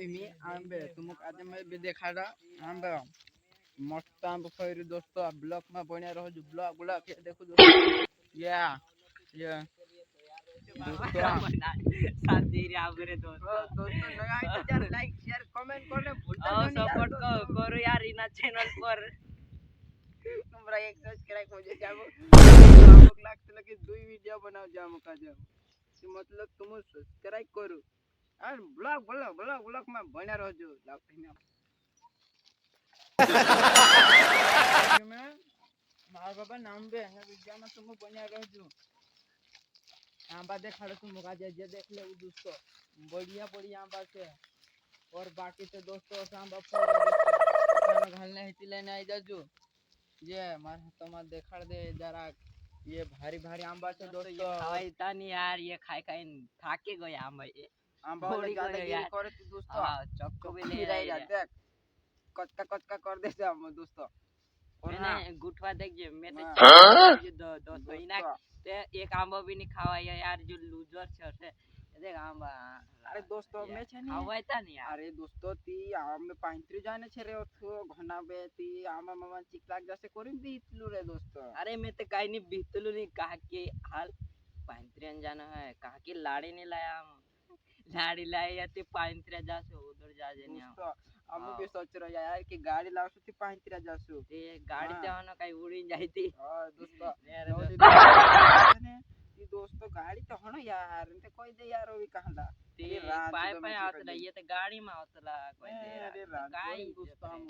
मी आंबे तुमक आज मैं भी देखा रहा आंबे मस्त आंब खैरी दोस्तों ब्लॉग में बने रहो जो ब्लॉग ये देखो दोस्तों या ये दोस्तों शादी रे आबरे दोस्तों नया है तो यार लाइक शेयर कमेंट करने भूलता आओ नहीं सपोर्ट करो यार इना चैनल पर तुमरा एक सब्सक्राइब मुझे जाबो आपको लागते लगे दो वीडियो बनाओ जामो का जाम कि मतलब तुम सब्सक्राइब करो और ब्लॉग में बने रहो जो मैं मार बाबा नाम बे है वीडियो में तुम बने रहो जो आंबा देखा तुम मुका जे देख ले दोस्तों बढ़िया आंबा से और बाकी तो दोस्तों आंबा खाना घालने हेती लेने आई जाजू ये मार हाथ में देखा दे जरा ये भारी आंबा से दोस्तों खाई तानी यार ये खाई थाके गए आंबा ये आंबा वाले ज्यादा गिरी करे तो दोस्तों हां चक्को भी ले रहा देख कच्चा कर दे से हम दोस्तों और मैंने गुठवा देख जे मैं तो दोस्तों इना ते एक आंबा भी नहीं खावा यार जो लूजर छे देख आंबा अरे दोस्तों मैं छे नहीं खावा था नहीं यार अरे दोस्तों ती आम में पांत्री जाने छे रे ओथो घना बे ती आमा मामा चिकलाक जैसे करिन दी इतलू रे दोस्तों अरे मैं तो काई नहीं बीतलू नहीं कहा कि हाल पांत्रियन जाना है कहा कि लाड़ी नहीं लाया लाड़ी लाई या ते पांत्रिया जासो उधर जा जे नहीं दोस्तों हम भी सोच रहे यार कि गाड़ी लावसो ती पांत्रिया जासो ते गाड़ी ते होना काई उड़ी जाईती हां दोस्तों ती दोस्तों गाड़ी तो होना यार ते कोई दे यार ओवी कहला ते पाए आतला ये तो गाड़ी में आतला कोई दे अरे काई दोस्तों हम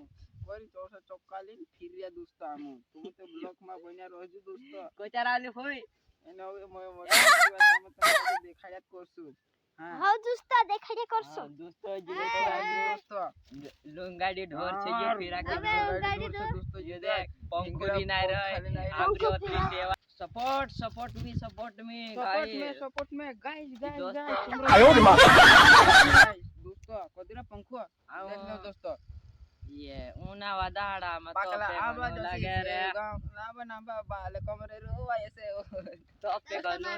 कोई चौसा चौकालीन फिरिया दोस्तों हम तुम तो ब्लॉक में बनिया रोज दोस्तों कोई चाराले होय एनो मोटा देखाया करसु हां दोस्ता देखाया करसु दोस्तों दोस्तों लुंगाडी ढोर छे ये फिरा के गाड़ी दोस्तों ये देख पंकुरी नाय रहे आगे ओतरी सेवा सपोर्ट मी सपोर्ट में गाइस आयो रे मां दोस्तों कदिरा पंखु देख लो दोस्तों ये ऊना वादाड़ा मत पाकला आबा लगे रे ना बाले कमरे रो ऐसे तो पे गनो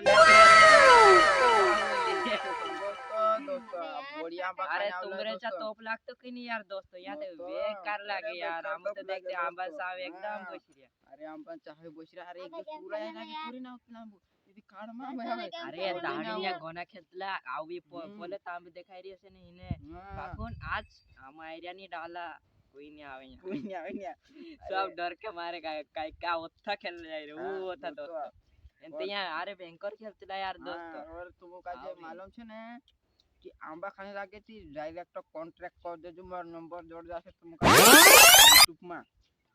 दोस्तों बढ़िया अरे तुमरे चा तोप लागतो कि नहीं यार दोस्तों या तो बेकार लागे यार हम तो देखते आंबा साव एकदम बछरिया अरे आंबा चाहे बछरिया अरे एक पूरा है लागे पूरी ना उतलाम यदि काड में अरे दाहड़िया गोना खेतला आवी बोले तांबे देखाई रही से नहीं ने काकुन आज हम एरिया नहीं डाला कोई नहीं आवे सब डर के मारे काय का ओथा खेल जाई रे वो ओथा दोस्तों एंते यहाँ अरे बैंकर खेलतला यार दोस्तों और तुमको काजे मालूम छे ने कि आंबा खाने लागे थी डायरेक्ट कॉन्ट्रैक्ट कर दे जो मोर नंबर जोड़ जासे तुमको यूट्यूब में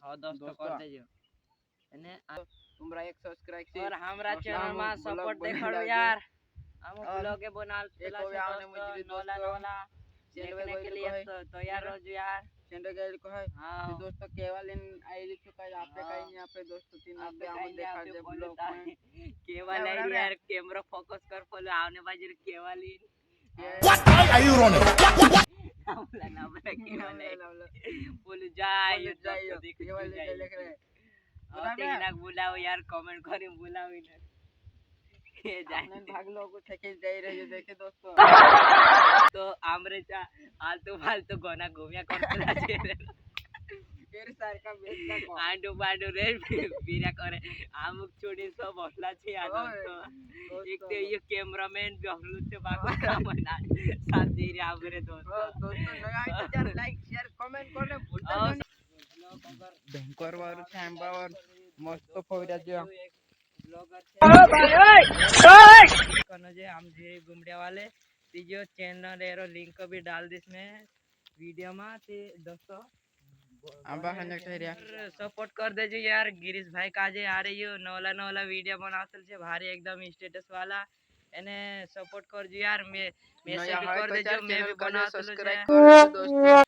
हां दोस्तों कर दे जो एने तुमरा एक सब्सक्राइब और हमरा चैनल में सपोर्ट देखो यार हम ब्लॉग के बनाल चला नोला देखने के लिए तैयार हो जो यार चैनल गाइड को है दोस्तों केवल इन आईडी चुका है आप पे कहीं यहां पे दोस्तों तीन आप हम देखा दे ब्लॉग में केवल आईडी यार कैमरा फोकस कर बोले आने बाजी केवल इन What are you running? बोल जाए केवल देख रहे ना बुलाओ यार कमेंट करें बुलाओ इधर ये जाने भाग लोग ठेके जाई रहे देखे दोस्तों तो आमरे चा फालतू गोना घूमिया करतला छे तेरे सर का बेचना को आंडू बांडू रे बिना करे आमुक छोड़ी सब हौसला छे आ दोस्तों एक तो ये कैमरामैन भी हल्लू से बाको मना साथ दे रे आमरे दोस्तों नया है तो यार लाइक शेयर कमेंट करने भूलता नहीं बैंकर वार छांबा और मस्त फोइरा जो ब्लॉगर कनो जे हम जे गुमड़िया वाले तीजो चैनल एरो लिंक भी डाल दिस में वीडियो में ते दोस्तों आंबा खाने ठहरिया सपोर्ट कर दे जो यार गिरीश भाई काजे आ रही हो नौला वीडियो बनातल छे भारी एकदम स्टेटस वाला एने सपोर्ट कर जो यार मैं मैसेज कर दे जो मैं भी बनातल छे सब्सक्राइब कर दोस्तों